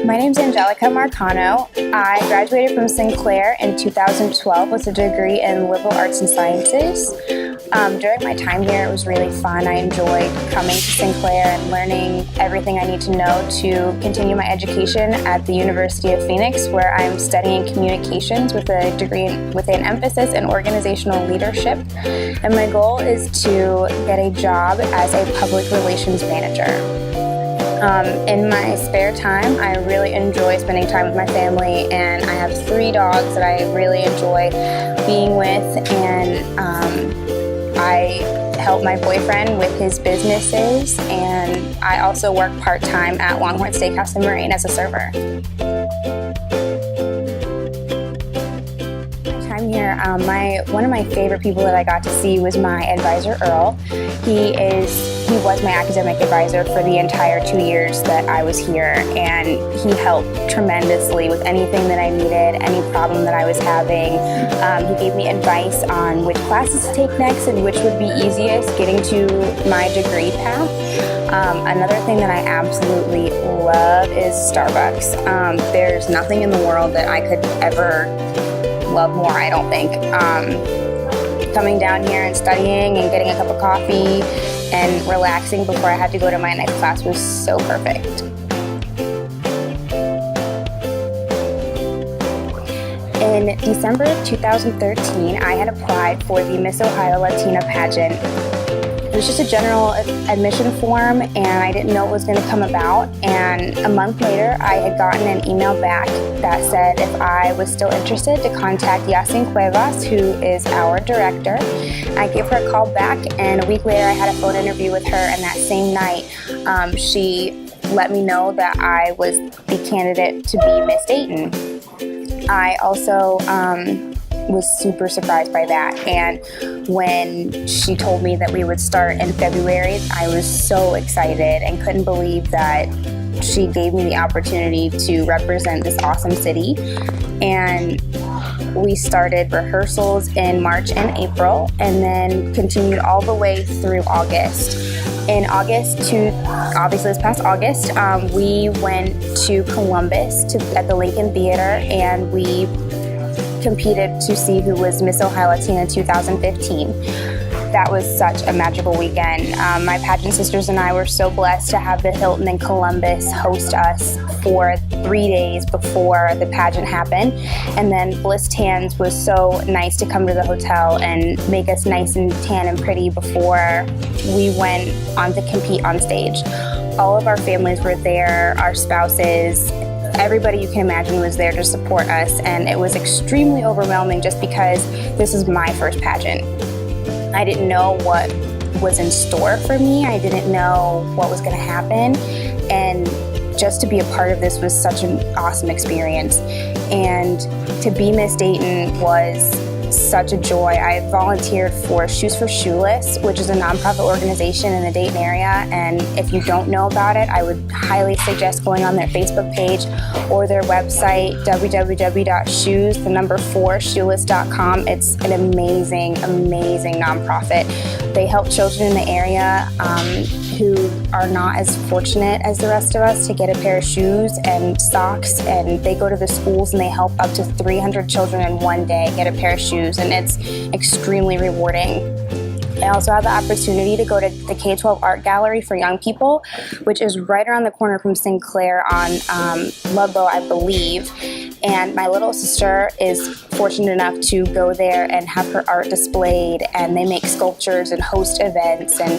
My name's Angelica Marcano. I graduated from Sinclair in 2012 with a degree in liberal arts and sciences. During my time here, it was really fun. I enjoyed coming to Sinclair and learning everything I need to know to continue my education at the University of Phoenix, where I'm studying communications with a degree with an emphasis in organizational leadership. And my goal is to get a job as a public relations manager. In my spare time, I really enjoy spending time with my family, and I have 3 dogs that I really enjoy being with, and I help my boyfriend with his businesses, and I also work part-time at Longhorn Steakhouse and Marine as a server. Time here, one of my favorite people that I got to see was my advisor, Earl. He was my academic advisor for the entire 2 years that I was here, and he helped tremendously with anything that I needed, any problem that I was having. He gave me advice on which classes to take next and which would be easiest getting to my degree path. Another thing that I absolutely love is Starbucks. There's nothing in the world that I could ever love more, I don't think. Coming down here and studying and getting a cup of coffee and relaxing before I had to go to my next class was so perfect. In December of 2013, I had applied for the Miss Ohio Latina pageant. It was just a general admission form, and I didn't know what was going to come about. And a month later, I had gotten an email back that said if I was still interested to contact Yasin Cuevas, who is our director. I gave her a call back, and a week later, I had a phone interview with her. And that same night, she let me know that I was the candidate to be Miss Dayton. I also was super surprised by that, and when she told me that we would start in February, I was so excited and couldn't believe that she gave me the opportunity to represent this awesome city. And we started rehearsals in March and April, and then continued all the way through August. In August, obviously this past August, we went to Columbus at the Lincoln Theater, and we competed to see who was Miss Ohio Latina 2015. That was such a magical weekend. My pageant sisters and I were so blessed to have the Hilton in Columbus host us for 3 days before the pageant happened. And then Bliss Tans was so nice to come to the hotel and make us nice and tan and pretty before we went on to compete on stage. All of our families were there, our spouses, everybody you can imagine was there to support us, and it was extremely overwhelming just because this is my first pageant. I didn't know what was in store for me. I didn't know what was going to happen, and just to be a part of this was such an awesome experience. And to be Miss Dayton was such a joy. I volunteered for Shoes for Shoeless, which is a nonprofit organization in the Dayton area, and if you don't know about it, I would highly suggest going on their Facebook page or their website, www.shoes4shoeless.com. It's an amazing, amazing nonprofit. They help children in the area who are not as fortunate as the rest of us to get a pair of shoes and socks, and they go to the schools and they help up to 300 children in one day get a pair of shoes, and it's extremely rewarding. I also had the opportunity to go to the K-12 Art Gallery for young people, which is right around the corner from Sinclair on Ludlow, I believe. And my little sister is fortunate enough to go there and have her art displayed, and they make sculptures and host events, and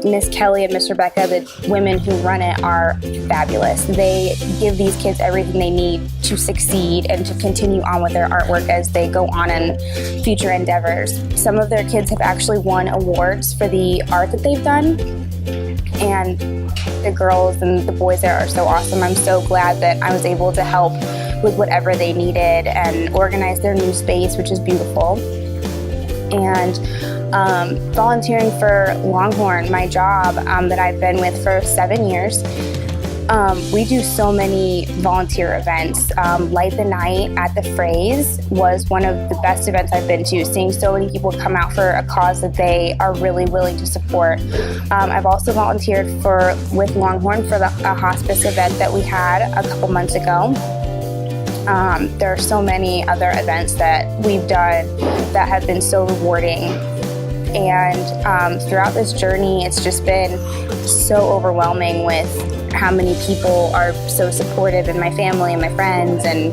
Miss Kelly and Miss Rebecca, the women who run it, are fabulous. They give these kids everything they need to succeed and to continue on with their artwork as they go on in future endeavors. Some of their kids have actually won awards for the art that they've done, and the girls and the boys there are so awesome. I'm so glad that I was able to help with whatever they needed and organize their new space, which is beautiful. And volunteering for Longhorn, my job that I've been with for 7 years. We do so many volunteer events. Light the Night at the Phrase was one of the best events I've been to, seeing so many people come out for a cause that they are really willing to support. I've also volunteered with Longhorn for a hospice event that we had a couple months ago. There are so many other events that we've done that have been so rewarding. And throughout this journey, it's just been so overwhelming with how many people are so supportive, in my family and my friends, and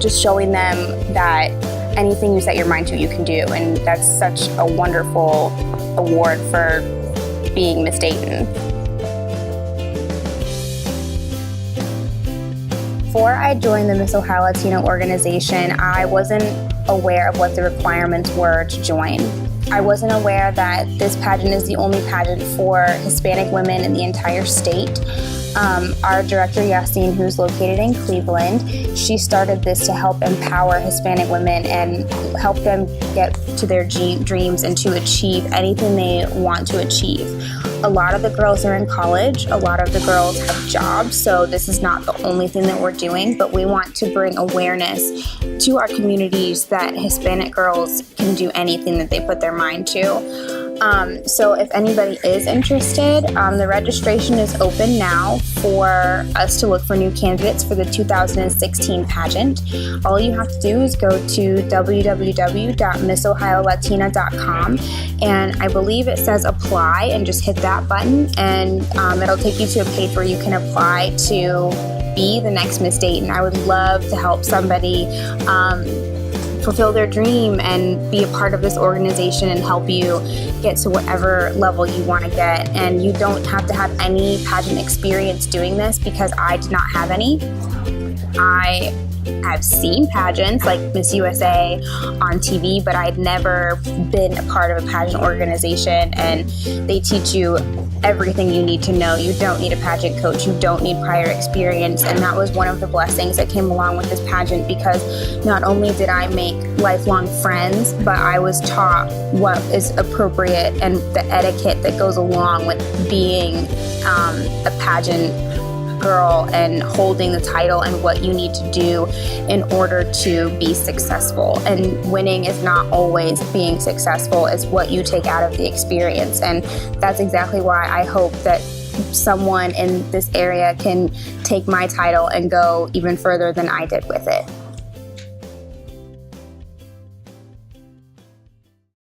just showing them that anything you set your mind to, you can do. And that's such a wonderful award for being Miss Dayton. Before I joined the Miss Ohio Latino organization, I wasn't aware of what the requirements were to join. I wasn't aware that this pageant is the only pageant for Hispanic women in the entire state. Our director, Yassine, who's located in Cleveland, she started this to help empower Hispanic women and help them get to their dreams and to achieve anything they want to achieve. A lot of the girls are in college, a lot of the girls have jobs, so this is not the only thing that we're doing, but we want to bring awareness to our communities that Hispanic girls can do anything that they put their mind to. So if anybody is interested, the registration is open now for us to look for new candidates for the 2016 pageant. All you have to do is go to www.missohiolatina.com, and I believe it says apply, and just hit that button, and it'll take you to a page where you can apply to be the next Miss Dayton. I would love to help somebody fulfill their dream and be a part of this organization and help you get to whatever level you want to get. And you don't have to have any pageant experience doing this, because I did not have any. I have seen pageants like Miss USA on TV, but I'd never been a part of a pageant organization, and they teach you everything you need to know. You don't need a pageant coach, you don't need prior experience, and that was one of the blessings that came along with this pageant, because not only did I make lifelong friends, but I was taught what is appropriate and the etiquette that goes along with being a pageant girl and holding the title, and what you need to do in order to be successful. And winning is not always being successful, it's what you take out of the experience. And that's exactly why I hope that someone in this area can take my title and go even further than I did with it.